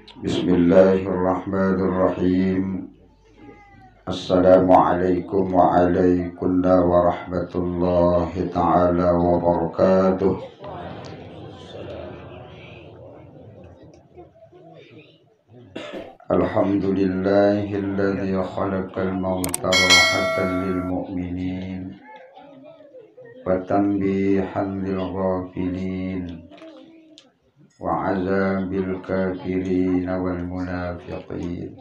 Bismillahirrahmanirrahim. Assalamualaikum warahmatullahi ta'ala wabarakatuh. Alhamdulillahilladzi khalaqal mauta rahatan lil mu'minin wa tanbihan lil ghafilin wa azabil kafirin wal munafiqin.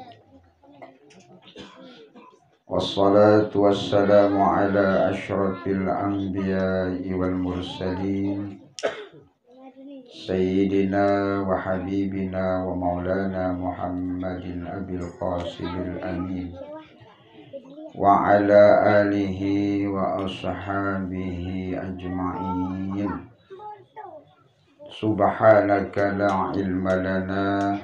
Wassalatu wassalamu ala asyrafil anbiya'i wal mursalin Sayyidina wa habibina wa maulana Muhammadin abil qasimil amin wa ala alihi wa ashabihi ajma'in. Subhanaka la ilma lana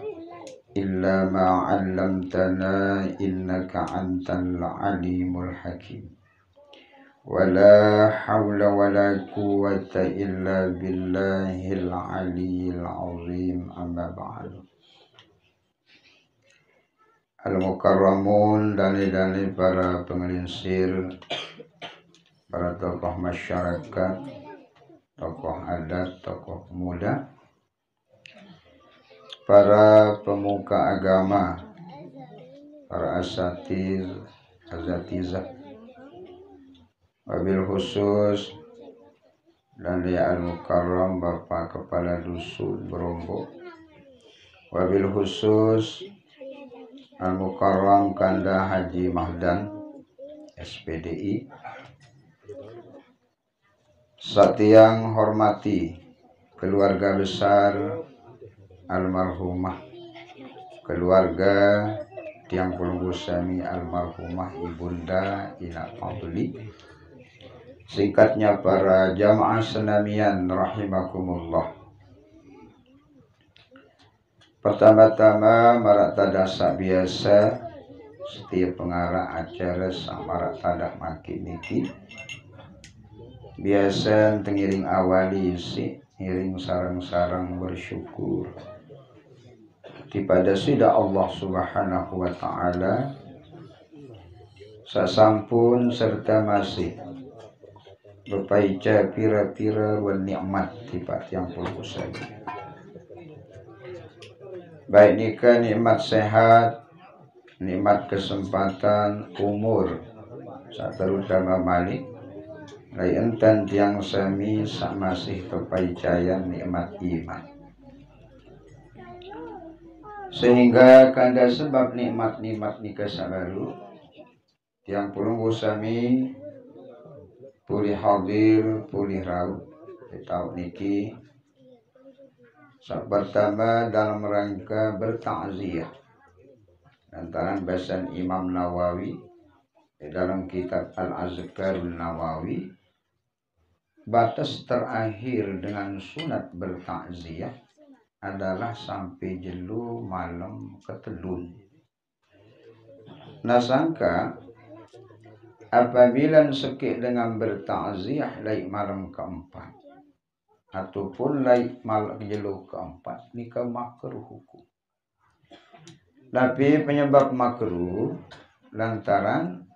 illa ma 'allamtana innaka antal alimul hakim. Wala hawla wala quwwata illa billahil aliyyil azim. Amma ba'du. Al-mukarramun, dani-dani para pengelinsir, para tokoh masyarakat, tokoh adat, tokoh pemuda, para pemuka agama, para asatizah, wabil khusus dan dia al-mukarram Bapak Kepala Dusun Berombo, wabil khusus al-mukarram Kanda Haji Mahdan SPDI. Satiang hormati keluarga besar almarhumah, keluarga Tiang Pulunggusami almarhumah Ibunda Ina Fadli, singkatnya para jamaah senamian rahimakumullah. Pertama-tama marak tadasa biasa setiap pengarah acara samarak tadak maki niki biasa tengiring awali isi iring sarang-sarang bersyukur kepada sida Allah subhanahu wa ta'ala sasampun serta masih berpaica pira-pira wal nikmat tipat yang pulkusai. Baik nikah nikmat sehat, nikmat kesempatan, umur, terutama malik lai enten tiang sami sak masih kepaicayan nikmat iman. Sehingga kanda sebab nikmat-nikmat nikah sabaru tiang pulunggu sami pulih hadir, pulih raut tahu niki sak pertama dalam rangka bertakziah antara bahasan Imam Nawawi di dalam kitab Al-Azkarun Nawawi. Batas terakhir dengan sunat bertakziah adalah sampai jelu malam ketelun. Nasangka apabila sekik dengan bertakziah lai malam keempat ataupun lai malam jelu keempat nikah makruh hukum. Tapi penyebab makruh lantaran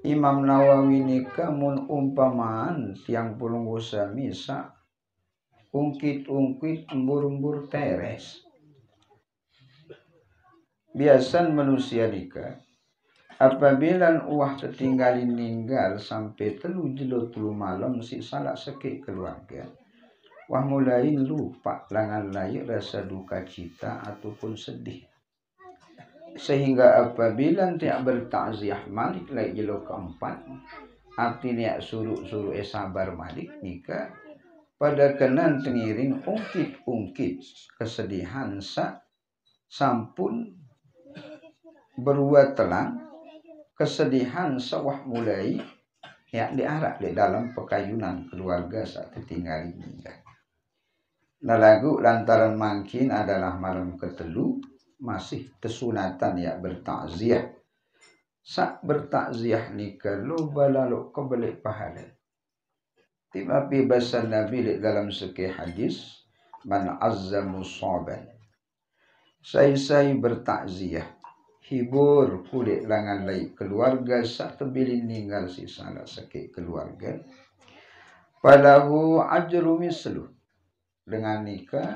Imam Nawawi nikah mun umpamaan tiang pulunggu sami sak ungkit-ungkit embur-embur teres. Biasa manusia nikah apabila uah tertinggalin ninggal sampai telu malam si salah sekik keluarga wah mulai lupa langan layak rasa duka cita ataupun sedih. Sehingga apabila tiak bertakziah malik lai jelo keempat artinya suruh sabar malik nikah pada kenan tengiring ungkit-ungkit kesedihan sampun berbuat telang kesedihan sawah mulai ya diarak di dalam pekayunan keluarga saat ditinggali nikah. Nah lagu lantaran mungkin adalah malam ketelu masih kesunatan ya bertakziah. Sak bertakziah nikah lo balalo kebelik pahala. Tiba-tiba bahasa Nabi dalam sekian hadis man azza musaban. Sai bertakziah hibur kulit langan lai keluarga sak tebilin ninggal si salah sakit keluarga. Palahu ajru mislu dengan nikah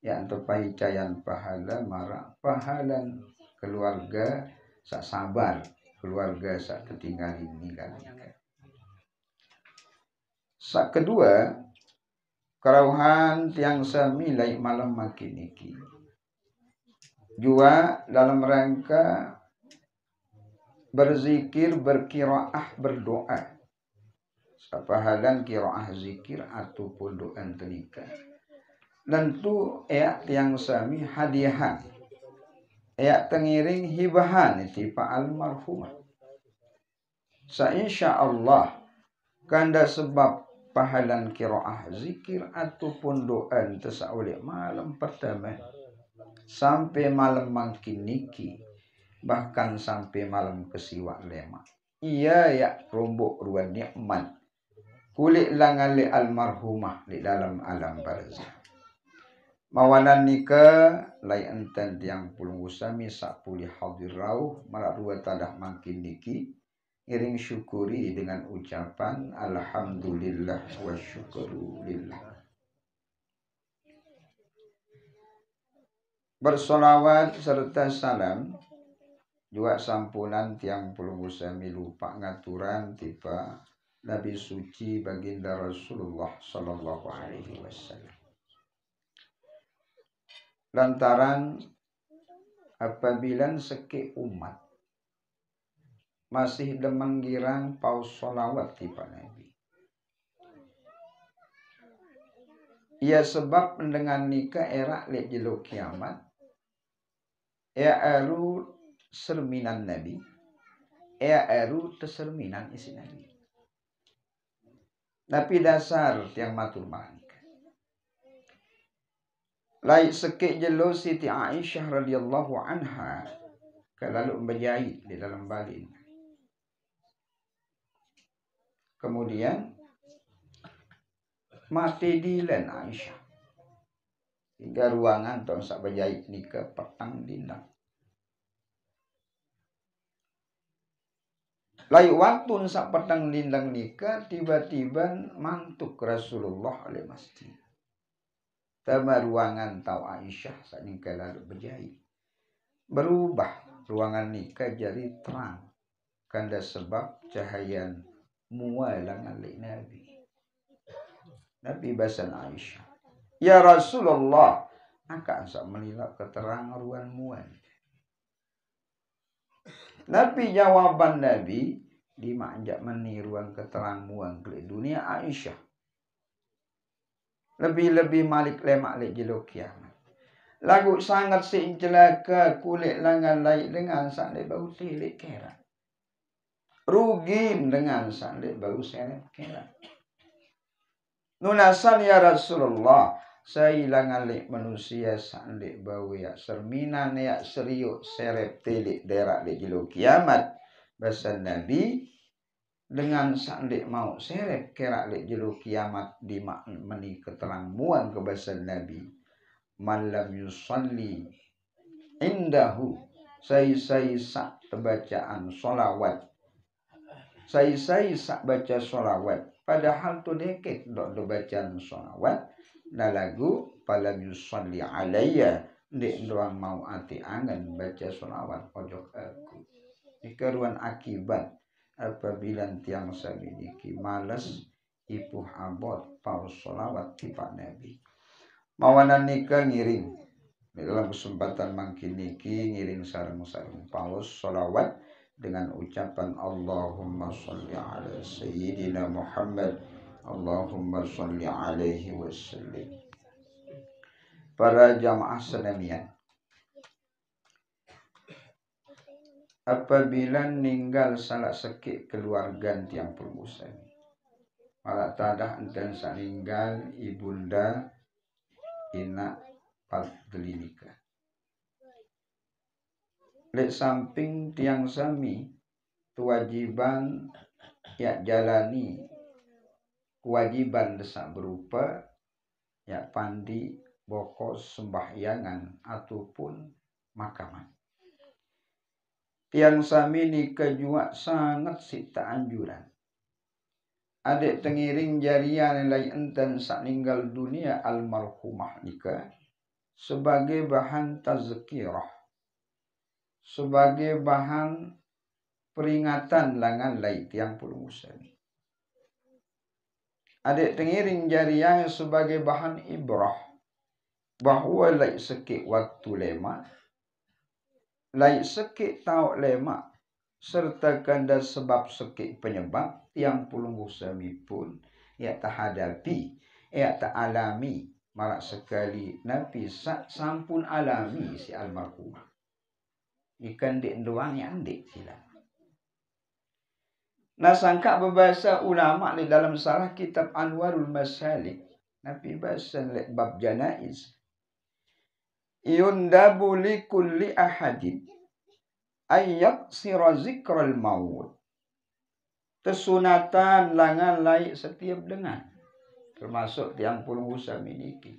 yang tepai cayan pahala marak pahalan keluarga sak sabar keluarga sak tertinggalin ninggal nikah. Sak kedua kerauhan tiang sami lai malam makin niki jua dalam rangka berzikir, berkiraah, berdoa. Sapahalan kiraah zikir ataupun doa tenika. Tentu yang sami hadiahan. Tengiring hibahan tipa almarhumah. Insya Allah kanda sebab pahalan kiraah zikir ataupun doa tersaulik malam pertama sampai malam makin niki bahkan sampai malam kesiwak lema. Ia rombok ruan nikmat kulit langali almarhumah di dalam alam barzah. Mawanan nikah lai enten tiang pulung usami sak pulih hadir rauh marak dua tadah makin niki iring syukuri dengan ucapan alhamdulillah wa syukurulillah. Bersolawat serta salam juga sampunan tiang pulung usami lupa ngaturan tiba Nabi suci baginda Rasulullah sallallahu alaihi wasallam. Lantaran apabila seki umat masih demenggirang paus solawat tiba Nabi. Ia sebab dengan nikah era lek jelo kiamat. Ia eru serminan Nabi. Ia eru teserminan isi Nabi. Tapi dasar tiang matur manik. Lai sekik jelo Siti Aisyah radhiyallahu anha kalalu berjahit di dalam balin. Kemudian mati dilen Aisyah. Hingga ruangan tahun sak berjahit nikah petang dindang. Lai waktu sak petang dindang nikah tiba-tiba mantuk Rasulullah oleh masjid. Tama ruangan tau Aisyah saat nikah lalu berjahit. Berubah ruangan nikah jadi terang. Kanda sebab cahayan mualang alik Nabi. Nabi basan Aisyah. Ya Rasulullah, akan sak melilap keterangan ruang muan. Nabi jawaban Nabi dimanjak meniruan keterang muan ke dunia Aisyah. Lebih-lebih malik lemak lek jelo kiamat. Lagu sangat seincelaka kulit langan laik dengan sak lek bau tilik kera. Rugi dengan sak lek bau seret kera. Nunasan ya Rasulullah, saya langan lek manusia sak lek bau ya serminan ya seriuk seret tilik derak lek jelo kiamat. Bahasa Nabi dengan sandek mau seret kerak lek jelo kiamat di meni keterang muan ke bahasa Nabi malam yusalli indahu sai sak bacaan solawat sai sak baca solawat padahal tu deket dok do bacaan solawat na lagu malam yusalli alayya dek doang mau ati angen baca solawat pojok aku ikaruan akibat apabila tiang sabidiki malas ipuh abot paus solawat tipa Nabi. Mawanan nikah ngiring dalam kesempatan mangkin niki ngiring sarung-sarung paus solawat dengan ucapan Allahumma sholli ala sayyidina Muhammad Allahumma sholli alaihi wasallam. Para jamaah senamian, apabila ninggal salah sekik keluarga tiang permusan malah tadah enten saninggal ibunda ina padlinika lek samping tiang sami kewajiban ya jalani kewajiban desak berupa ya pandi boko sembahyangan ataupun makaman. Tiang sami nikah juga sangat sita anjuran. Adik tengiring jarian lain enten sak ninggal dunia almarhumah nikah sebagai bahan tazkirah, sebagai bahan peringatan langan lai tiang puluh musami. Adik tengiring jarian sebagai bahan ibrah bahwa lai sekik waktu lema, lai sekik tau lema, serta kanda sebab sekik penyebab tiang puluh musami pun ya tahadapi, ya ta'alami marak sekali nabi sampun alami si almarhumah. Ikan dik doang yang dik sila. Nah sangka berbahasa ulama di dalam salah kitab Anwarul Masalik. Nabi bahasa bab janaiz. Yundabu li kulli ahadin ayyak sira zikral maut. Kesunatan langan laik setiap dengan. Termasuk tiang puluh usaha miliki.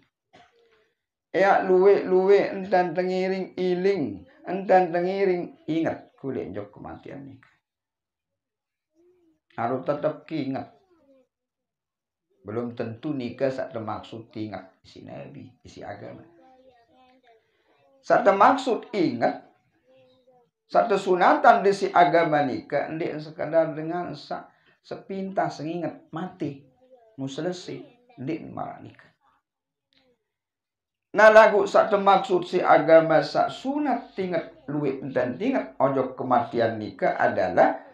Ya luwe entan tengiring iling. Entan tengiring ingat kulit jok kematian nikah. Harus tetap ingat. Belum tentu nikah sak termaksud ingat isi nabi, isi agama. Sak termaksud ingat, sak tersunatan di si agama nikah, ndik sekadar dengan sak sepintas ingat mati, mau selesai, ndik marah nikah. Nah lagu sak termaksud si agama sak sunat tingat luwih dan tingat ojo kematian nikah adalah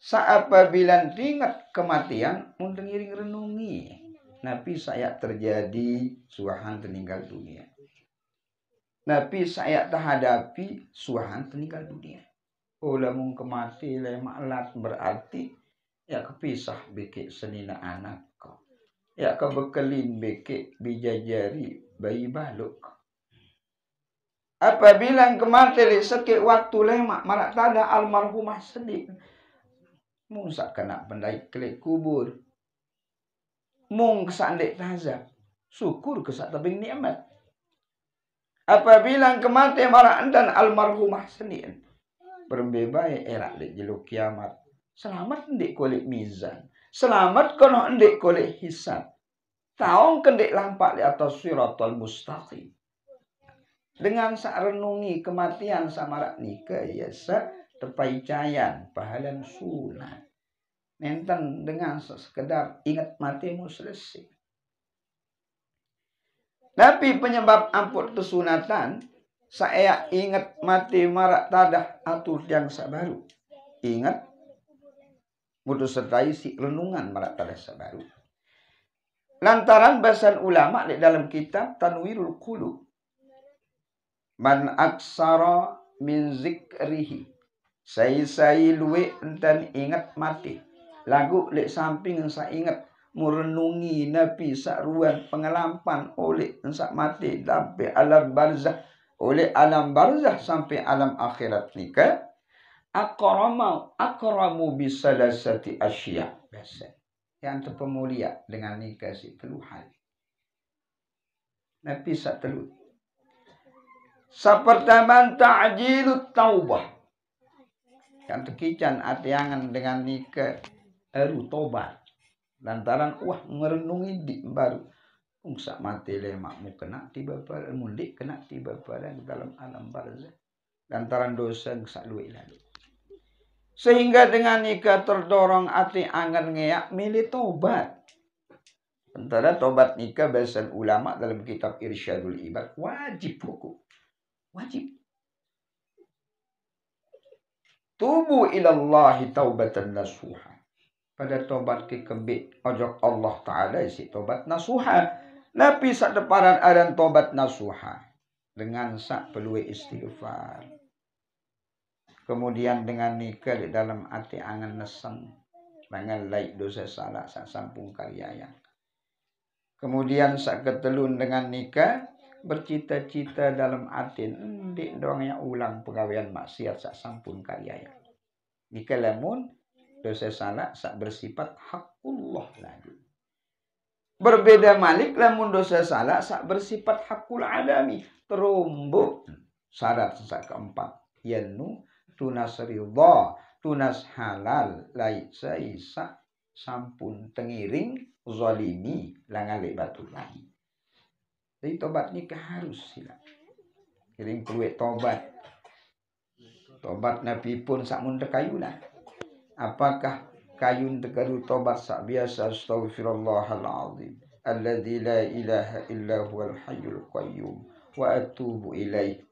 apabila ingat kematian untuk ngiring renungi nabi saya terjadi suahan meninggal dunia, nabi saya terhadapi suahan meninggal dunia. Lamun kemati lemaklat berarti ya kepisah beke senina anak kau, ya kebekelin beke bijajari bayi baluk. Apabila kemati sekek waktu lemak marak tada almarhumah sedih. Mung sak kena pendai klik kubur. Mung kesandek tazab. Syukur kesak tabing nikmat. Apabila kemati marah dan almarhumah senin. Berbebai erak dek jeluk kiamat. Selamat ndek kolek mizan. Selamat kono ndek kolek hisab. Taong kendek lampak di atas siratal mustaqim. Dengan sak renungi kematian samarak nikah ya sak terpaicayan pahalan sunat. Nenten dengan sekedar ingat matimu selesai. Tapi penyebab ampun kesunatan saya ingat mati marak tadah atur yang sabaru. Ingat mutu sertai si renungan marak tadah sabaru. Lantaran bahasan ulama di dalam kitab Tanwirul Qulub. Man aksara min zikrihi. Saya luwe dan ingat mati. Lagu lek samping saya ingat merenungi nabi sakruan pengelampan oleh sak mati sampai alam barzah, oleh alam barzah sampai alam akhirat nikah akramu bisalasati asya biasa yang terpemulia dengan nikah si teluhan nabi sak telu. Sapertaman ta'jilut taubah yang tekican atiangan dengan nikah eru tobat lantaran merenungi di baru sak mati lemakmu kena tiba pada mundik kena tiba pada dalam alam barzah lantaran dosa sak luwih lalu sehingga dengan nikah terdorong ati angan ngeyak milih tobat. Sementara tobat nikah bahasan ulama dalam kitab Irsyadul Ibad wajib hukum wajib tubu ilallahi taubatan nasuha. Pada tobat ke kembik ojok Allah Ta'ala isi tobat nasuha. Nabi sak deparan adan tobat nasuha. Dengan sak pelui istighfar. Kemudian dengan nikah di dalam hati angan neseng. Dengan laik dosa salah sak sampung karyaya. Kemudian sak ketelun dengan nikah. Bercita-cita dalam hati. Ndik doangnya ulang pegawaian maksiat sak sampun karyaya. Nikah lamun dosa salah sak bersifat hakullah lagi. Berbeda malik lamun dosa salah sak bersifat hakul adami. Terumbuk. Syarat sak keempat. Yanu tunas ridha, tunas halal, laisa isa sampun tengiring zalimi langale batu lain. Jadi tobat nikah harus sila. Kiring peluit tobat. Tobat Nabi pun sakmun tekayunan. Apakah kayun tekadu tobat sak biasa astaghfirullahal azim alladzi la ilaha illa huwal hayyul qayyum wa atubu ilaih.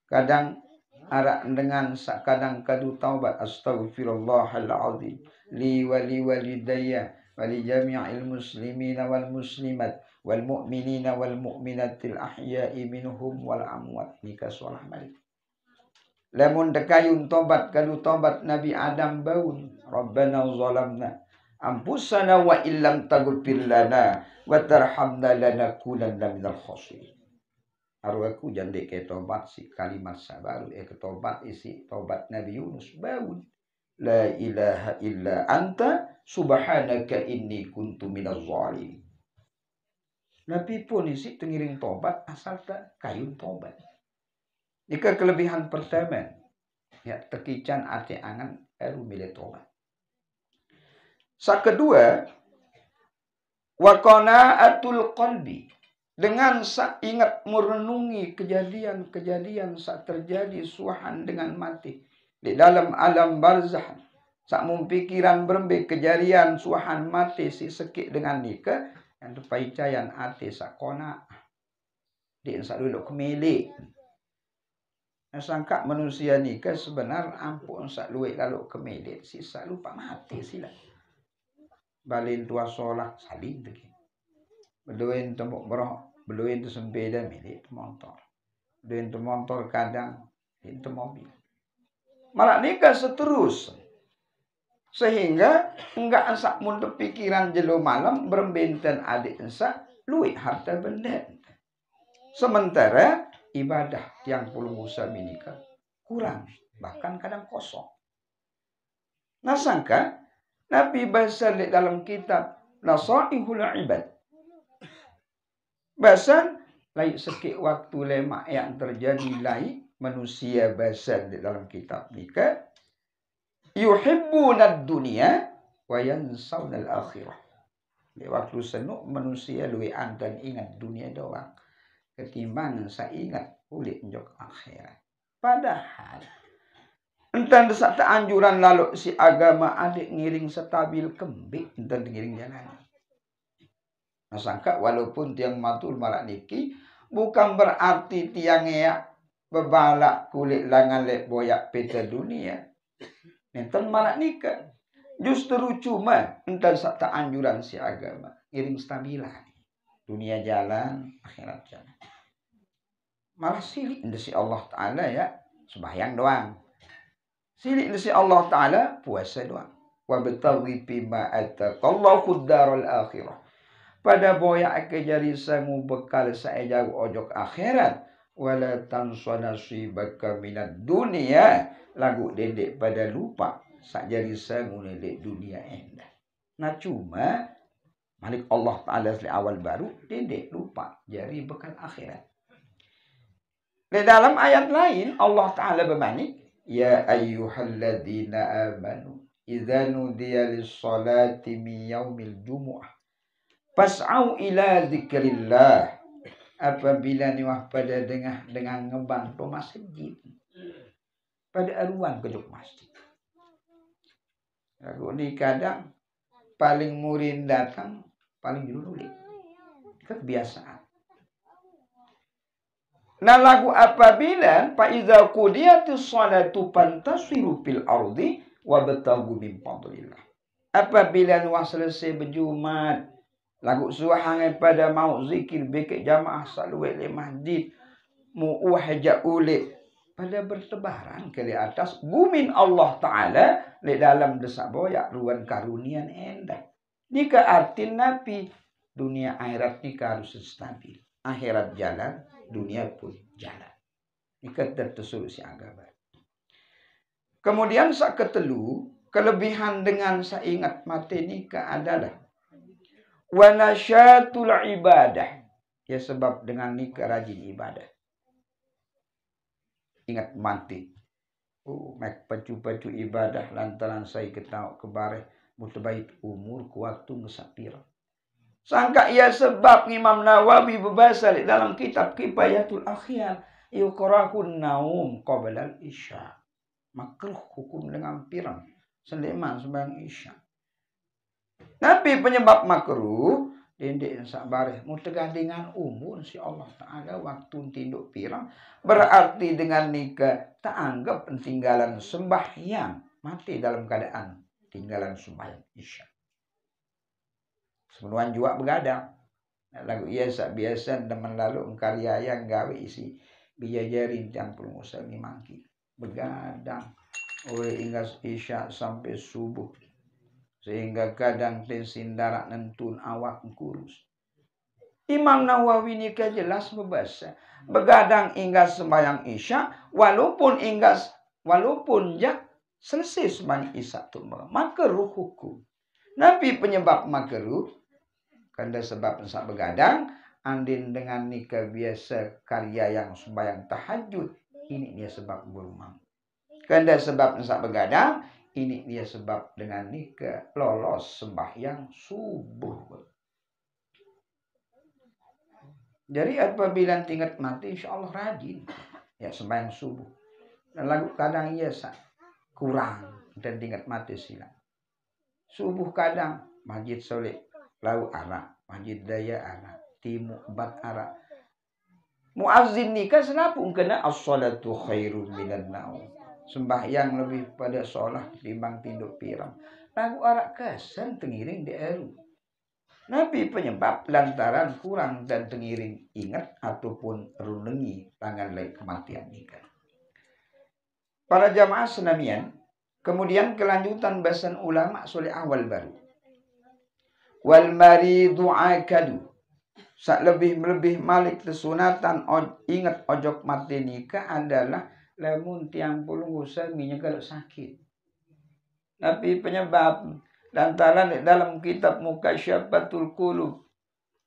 Kadang arak dengan sak kadang kadu taubat astaghfirullahal azim li wali walidayya wali jami'il muslimina wal muslimat wal mu'minina wal mu'minatil ahya'i minhum wal amwat. Nikah solah malik. Lamun dekayun tobat kadu tobat Nabi Adam baun. Rabbana zalamna anfusana wa illam taghfir lana wa tarhamna lanakunanna minal khasirin. Arwaku jande ke tobat si kalimat sabaru ke tobat isi tobat Nabi Yunus baun. La ilaha illa anta subhanaka inni kuntu minaz zalimin. Nabi pun isi tengiring tobat asal tak kayun tobat. Jika kelebihan pertama, ya tekican ati angan eru milih tobat. Sak kedua, wa qanaatul qalbi, dengan sak ingat merenungi kejadian-kejadian sak terjadi suahan dengan mati di dalam alam barzah. Sak mempikiran berembe kejadian suahan mati si sekik dengan nikah yang terpaicayan ati sak qana. Di sak dulu kemilik. Sangka manusia nikah sebenar ampun sak luwek lalu kemelit sisa lupa mati sila. Balin tua solah salin lagi. Beduin tembok berok, beduin tu sempeda milik motor. Beduin tu motor kadang itu mobil. Malah nikah seterus. Sehingga enggak asak mundur pikiran jelo malam berbenten adik ensak luwek harta benda. Sementara ibadah yang puluh musa minika kurang, bahkan kadang kosong. Nah sangka Nabi bahasa di dalam kitab Nasaihul Ibad. Bahasa lain sekik waktu lemak yang terjadi lain manusia bahasa di dalam kitab nika yuhibbunad dunya wa yansawna al-akhirah. Di waktu senuk manusia luwe antan ingat dunia doang. Ketimbang saya ingat kulit njok akhirat. Padahal enten desak anjuran lalu si agama adik ngiring stabil kembik enten ngiring jalan. Nah sangka walaupun tiang matul malak niki bukan berarti tiang ya bebalak kulit langan lek boyak peta dunia. Enten malak nikah. Justru cuma enten sak anjuran si agama ngiring stabilan. Dunia jalan, akhirat jalan. Malah silik ndesi Allah Ta'ala ya, sembahyang doang. Silik ndesi Allah Ta'ala, puasa doang. Wa betaghi bima ataqallahu darul akhirah. Pada boyak kejari sangu bekal saejagu ojok akhirat. Wala tansa nasibaka minad dunia. Lagu dedek pada lupa. Sakjari sangu dedek dunia endah. Nah cuma Malik Allah Ta'ala dari awal baru dedek lupa jari bekal akhirat. Di dalam ayat lain Allah Ta'ala bermanik ya ayyuhalladzina amanu idza nudiya lis-salati min yaumil jumu'ah fas'au ila dzikrillah. Apabila niwah pada dengan ngebang to masjid pada aruan ke masjid. Aku ni kadang paling murid datang paling dulu kebiasaan. Nah lagu apabila fa iza qudiyatis salatu fantasiru fil ardi wabtaghu min fadlillah. Apabila nuah selesai berjumat lagu suahangai pada mau zikir bekek jamaah saluwe le masjid mu wahja ule pada bertebaran ke atas gumin Allah Ta'ala le dalam desak boyak ruan karunian endah. Nika arti Nabi dunia akhirat nika harus stabil. Akhirat jalan, dunia pun jalan. Nika tertusul si agama. Kemudian sak ketelu, kelebihan dengan saingat mati nika adalah Wa nasyatul ibadah. Ya sebab dengan nikah rajin ibadah. Ingat mati. Mek pacu-pacu ibadah lantaran saya ketahu kebareh mutabait umur ku waktu ngesapir. Sangka ia sebab Imam Nawawi berbahasa dalam kitab Kifayatul Akhyar yukrahun naum qabla al-isya. Makruh hukum dengan pirang seleman sembahyang isya. Tapi penyebab makruh dendek sabareh mutegah dengan umur si Allah Ta'ala waktu tinduk pirang berarti dengan nikah tak anggap pentinggalan sembahyang mati dalam keadaan tinggalan sembahyang isya. Semenuan juga begadang lagu biasa teman lalu karya yang gawe isi bijajarin campur musa mangki begadang oleh hingga isya sampai subuh sehingga kadang tensin darah nentun awak kurus. Imam Nawawi ini jelas berbahasa begadang hingga sembahyang isya walaupun selesai sembahyang isya tu makruh hukum. Nabi penyebab makruh karena sebab ensak begadang andin dengan nikah biasa karya yang sembahyang tahajud ini dia sebab berumang. Karena sebab ensak begadang ini dia sebab dengan nikah lolos sembahyang subuh. Jadi apabila tingkat mati insya Allah rajin ya sembahyang subuh. Dan lagu kadang ia kurang dan tingkat mati silang. Subuh kadang masjid soleh lau arah, masjid daya arah, timur bat arah. Muazzin nikah senapung kena as-salatu khairun minan naum. Sembahyang lebih pada sholat timbang tinduk pirang. Lagu arak kesan tengiring di eru. Nabi penyebab lantaran kurang dan tengiring ingat ataupun runengi tangan lain kematian nikah. Para jamaah senamian, kemudian kelanjutan bahasan ulama soleh awal baru. Wal maridu akadu. Sak lebih malik kesunatan ingat ojok mati nikah adalah lamun tiang pulung usah minyak kalau sakit. Tapi penyebab lantaran dalam kitab Mukasyafatul Qulub.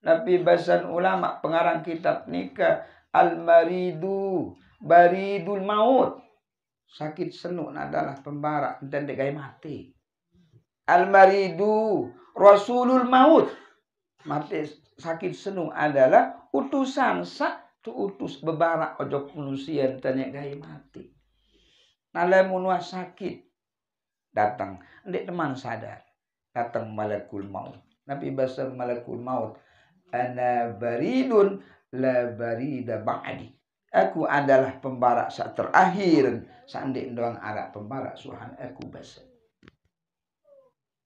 Nabi bahasan ulama pengarang kitab nikah al-maridu baridul maut. Sakit senuk adalah pembarak dan degai mati. Al-maridu rasulul maut. Mati sakit senuk adalah utusan tu utus bebarak ojok manusia tanya gai mati. Nalamun sakit datang, ndek teman sadar. Datang malakul maut. Nabi bahasa malakul maut, ana baridun la barida ba'di. Aku adalah pembarak saat terakhir. Sandek doang arak pembarak suhan aku bahasa.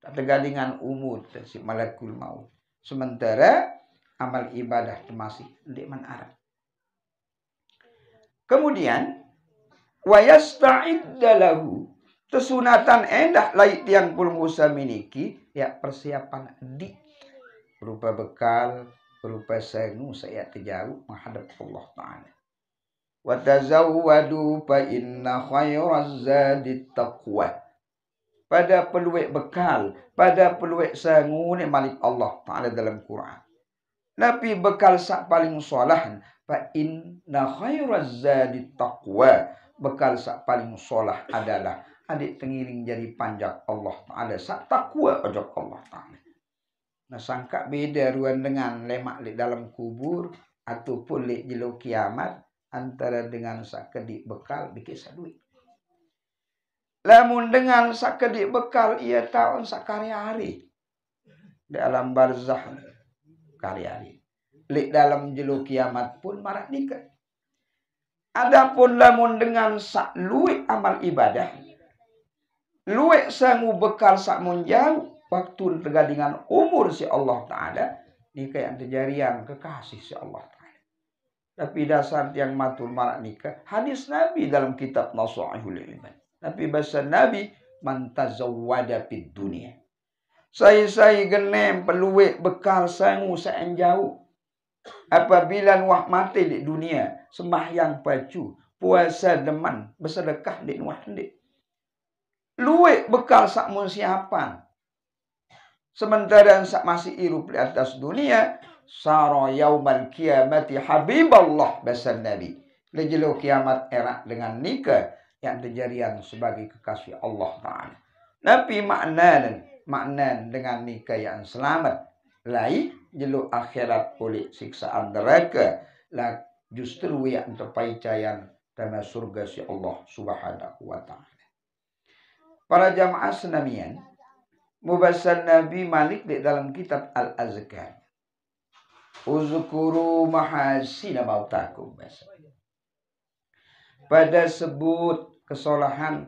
Tak tergadingan umur si malakul maut. Sementara amal ibadah masih ndek man arak. Kemudian wa yasta'idda lahu kesunatan endah laik tiang pulung usaha miniki ya persiapan di berupa bekal berupa sengu saya terjauh menghadap Allah Ta'ala. Wa tazawwadu fa inna khairaz zadi taqwa. Pada peluik bekal, pada peluik sengu ni malik Allah Ta'ala dalam Quran. Nabi bekal sak paling solah fa inna khairaz zadi taqwa. Bekal sak paling solah adalah adik tengiring jadi panjak Allah Ta'ala sak takwa ojok Allah Ta'ala. Nah sangka beda ruan dengan lemak di dalam kubur ataupun di jelo kiamat antara dengan sak kedik bekal bikin sak duit. Lamun dengan sak kedik bekal ia tahun sak karya hari di alam barzah karya hari. Di dalam jelo kiamat pun marak nikah. Adapun lamun dengan sak luik amal ibadah luwek sangu bekal sak menjauh waktu tergadingan umur si Allah Ta'ala nikah yang terjarian kekasih si Allah Ta'ala. Tapi dasar yang matur marak nikah hadis Nabi dalam kitab Nasuhul Iman. Tapi bahasa Nabi man tazawwada fid dunia. Saya genem peluwek bekal sangu saen jauh. Apabila wah mati di dunia sembahyang pacu puasa deman bersedekah di nuah di luwek bekal sak mun siapan Sementara masih hidup di atas dunia, sara yaumal kiamati habiballah bahasa Nabi. Lejelo kiamat era dengan nikah yang dijadikan sebagai kekasih Allah Ta'ala. Tapi makna dengan nikah yang selamat. Lain jelo akhirat oleh siksaan neraka. Lah justru yang terpaicayan dalam surga si Allah Subhanahu wa Ta'ala. Para jamaah senamian, mubasan Nabi Malik di dalam kitab Al-Azkar. Uzkuru mahasina mautakum. Pada sebut kesolahan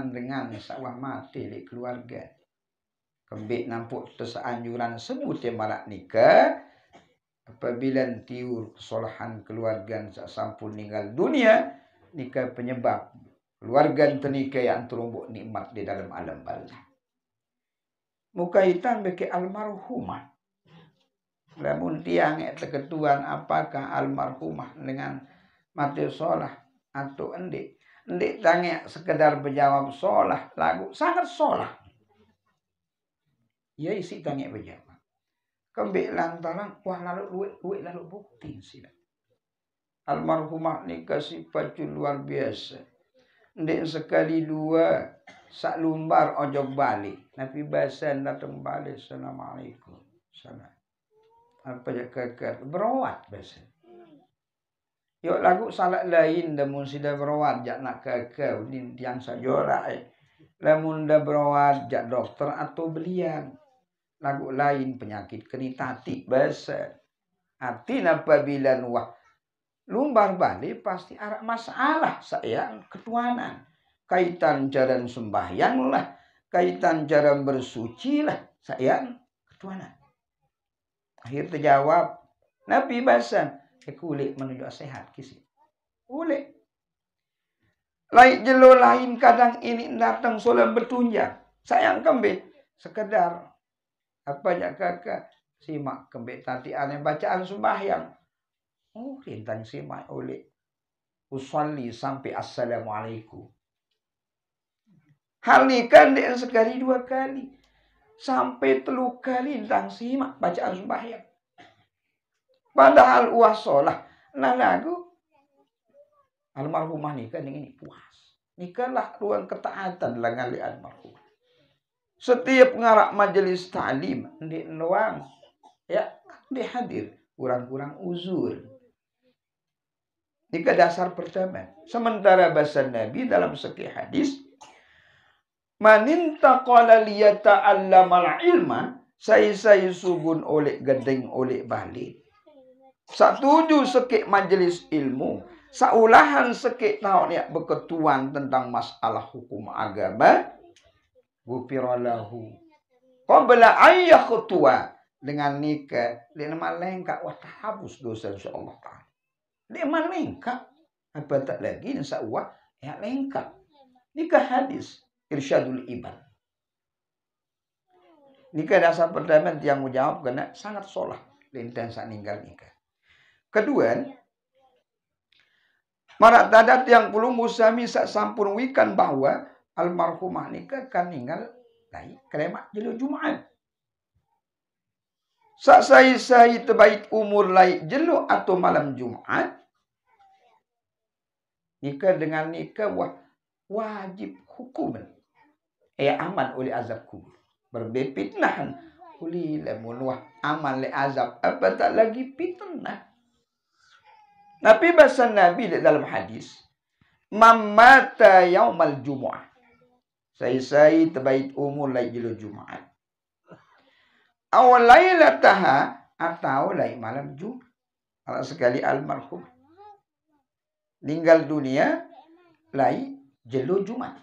dengan sawah mati di keluarga. Kembik nampuk terseanjuran sebut yang malak nikah. Apabila tiur kesolahan keluarga sampun meninggal dunia, nikah penyebab keluarga ternikah yang terumbuk nikmat di dalam alam barzah. Mukaitan bagi almarhumah. Lamun tiang terketuan apakah almarhumah dengan mati solah atau endik. Endik tanya sekedar berjawab solah lagu sangat solah. Ya isi tanya berjawab. Kembik lantaran wah lalu duit lalu bukti sila. Almarhumah ni kasih pacul luar biasa. Endik sekali dua sak lumbar ojok balik. Nabi bahasan datang balik. Assalamualaikum. Salam. Apa ya kakak berawat bahasan. Yuk lagu salat lain namun sudah berawat jak nak kakak ni yang sajora namun dah berawat jak dokter atau belian. Lagu lain penyakit kenitatik bahasa. Artinya apabila wah lumbar balik pasti ada masalah saya ketuanan. Kaitan cara sembahyang lah, kaitan cara bersuci lah saya ketuanan. Akhir terjawab Nabi bahasan kulit menuju sehat kisi. Kulit. Lain jelo lain kadang ini datang solat bertunjang. Sayang kembali sekedar apa ya kakak simak kembali tadi aneh bacaan sembahyang. Oh rintang simak oleh usolli sampai assalamualaikum. Hal ini kan dia sekali dua kali sampai 3 kali rintang simak bacaan sembahyang. Padahal uasolah nah lagu almarhumah nikah ini puas. Nikahlah ruang ketaatan lengan li almarhumah. Setiap ngarak majelis ta'lim di luang ya di hadir kurang-kurang uzur. Nikah dasar pertama. Sementara bahasa Nabi dalam sekian hadis manintaqala liyata'allamal ilma saya subun oleh gedeng oleh balik. Satuju sekik majelis ilmu. Saulahan sekik tahun ya berketuan tentang masalah hukum agama. Gufiralahu. Qabla ayah ketua. Dengan nikah. Dia nama lengkap. Wah terhapus dosa insyaAllah ta'ala. Dia nama lengkap. Apa tak lagi. Insya-Allah. Ya lengkap. Nikah hadis. Irsyadul Ibad. Nikah dasar pertama yang menjawab. Kena sangat solah. Lintan saat ninggal nikah. Kedua, marak tadat yang perlu musami sak sampun wikan bahwa almarhumah nikah kan ninggal lai kremak jelo Jumat. Sak sai terbaik umur lai jelo atau malam Jumat. Nikah dengan nikah wajib hukum. Aman oleh azab kubur. Berbepitnahan oleh lamun aman le azab apa tak lagi fitnah. Nabi bahasa Nabi dalam hadis, mamata yaumal Jumu'ah. Saya terbaik umur lagi Jumat. Awal lailataha atau lain malam Jumat. Kalau sekali almarhum meninggal dunia lain jelo Jumat.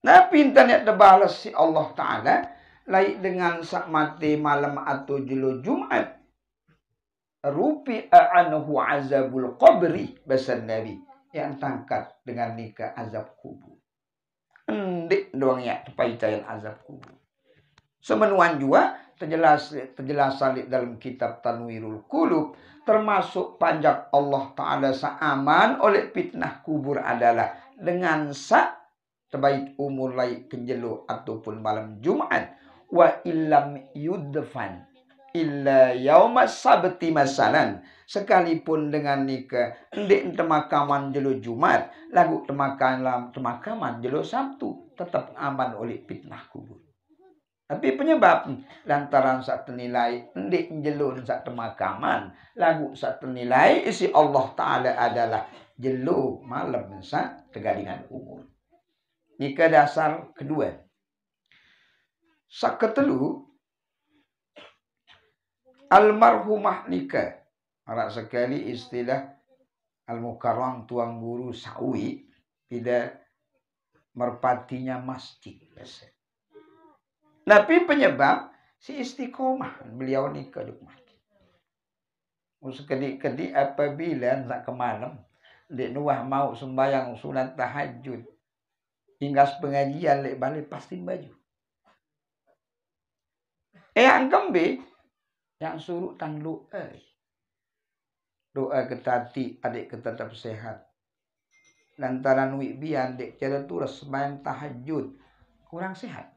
Nabi internet terbalas si Allah Ta'ala lain dengan sak mati malam atau jelo Jumat. Rupi'a anhu azabul qabri bahasa Nabi yang tangkat dengan nikah azab kubur. Endik doang ya terpaicayan azab kubur. Semenuan juga terjelas dalam kitab Tanwirul Qulub termasuk panjak Allah Ta'ala saaman oleh fitnah kubur adalah dengan terbaik umur lai kenjelo ataupun malam Jumat wa illam yudfan illa yaumas sabti masalan, sekalipun dengan nikah ndik temakaman jelo Jumat lagu temakaman jelo Sabtu tetap aman oleh fitnah kubur. Tapi penyebab lantaran sak ternilai ndik jelo sak temakaman lagu sak ternilai isi Allah taala adalah jelo malam sak tegadingan umur. Nikah dasar kedua. Sak ketelu almarhumah nikah. Arak sekali istilah al-mukarram tuang guru sawi tidak merpatinya masjid. Tapi penyebab si istiqomah beliau nikah di masjid. Sekedi-kedi apabila nak ke malam dek nuah mau sembahyang sunat tahajud hingga pengajian lek balik pasti baju. Yang kembe yang suruh tang doa ketati adik tetap sehat. Lantaran wi bian dek cara turas sembahyang tahajud kurang sehat.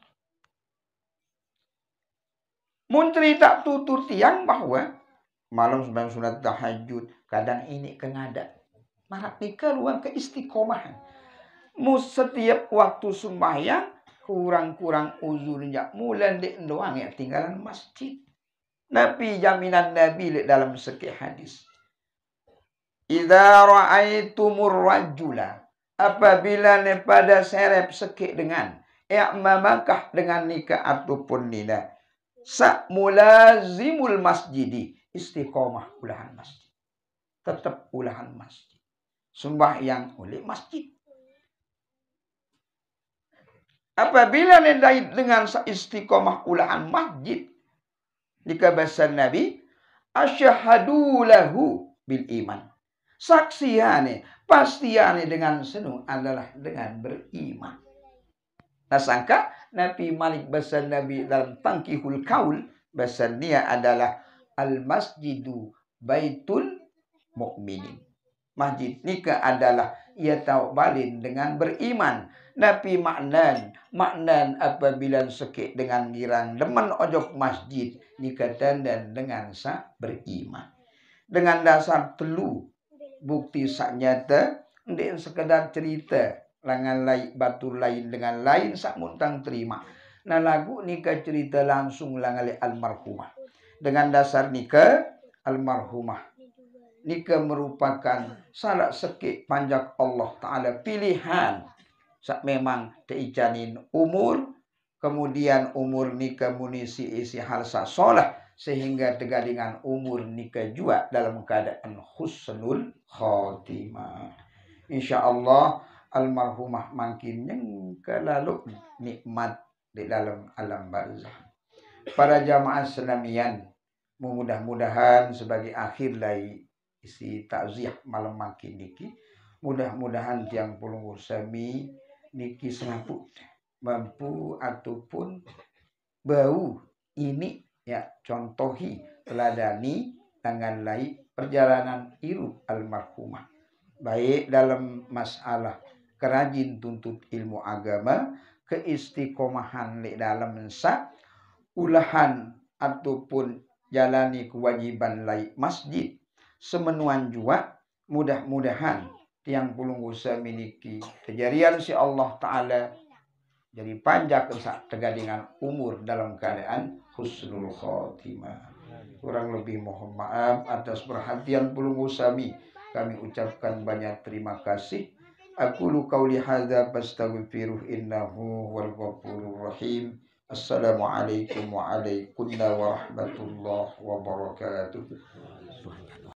Mun cerita tutur tiang bahwa malam sembahyang sunat tahajud kadang ini kengada. Marak nikah luang keistiqomahan. Mu setiap waktu sembahyang kurang-kurang uzurnya mulan dek doang ya tinggalan masjid. Nabi jaminan Nabi dalam sekih hadis. Idza ra'aitumur rajula, apabila pada serep sekik dengan i'mamakah dengan nikah ataupun nina sa mulazimul masjidi, istiqomah ulahan masjid, tetap ulahan masjid, sembahyang oleh masjid. Apabila dengan istiqomah ulahan masjid nikah bahasa Nabi asyhadu lahu bil iman, saksiane pastiane dengan senuh adalah dengan beriman. Nah sangka Nabi Malik bahasa Nabi dalam tangkihul kaul bahasa dia adalah al masjidu baitul mukminin. Masjid nikah adalah ia tahu balin dengan beriman. Nabi maknan apabila sekik dengan girang demen ojok masjid nikah dan dengan sa beriman. Dengan dasar telu bukti sak nyata ndek sekedar cerita langan lain batur lain dengan lain sak muntang terima. Nah lagu nikah cerita langsung langan almarhumah. Dengan dasar nikah almarhumah nikah merupakan salah sekik panjak Allah Ta'ala pilihan. Sak memang teijanin umur. Kemudian umur nikah munisi isi hal sak solah. Sehingga tegadingan umur nikah juga dalam keadaan husnul khotimah. InsyaAllah almarhumah makin yang kelalu nikmat di dalam alam barzah. Para jamaah senamian. Mudah-mudahan sebagai akhir dari isi takziah malam makin niki mudah-mudahan tiang pulung sami niki sanggup mampu ataupun bau ini ya contohi teladani tangan lai perjalanan hidup almarhumah baik dalam masalah kerajin tuntut ilmu agama keistiqomahan di dalam mensa ulahan ataupun jalani kewajiban lai masjid semenuan jua mudah-mudahan tiang pulung usaha miliki kejarian si Allah Ta'ala jadi panjang kesak tegadingan umur dalam keadaan husnul khotimah. Kurang lebih mohon maaf atas perhatian pulung usami. Kami ucapkan banyak terima kasih. Aku lu qauli hadza fastaghfiruh innahu wal ghafurur rahim. Assalamualaikum warahmatullahi wabarakatuh.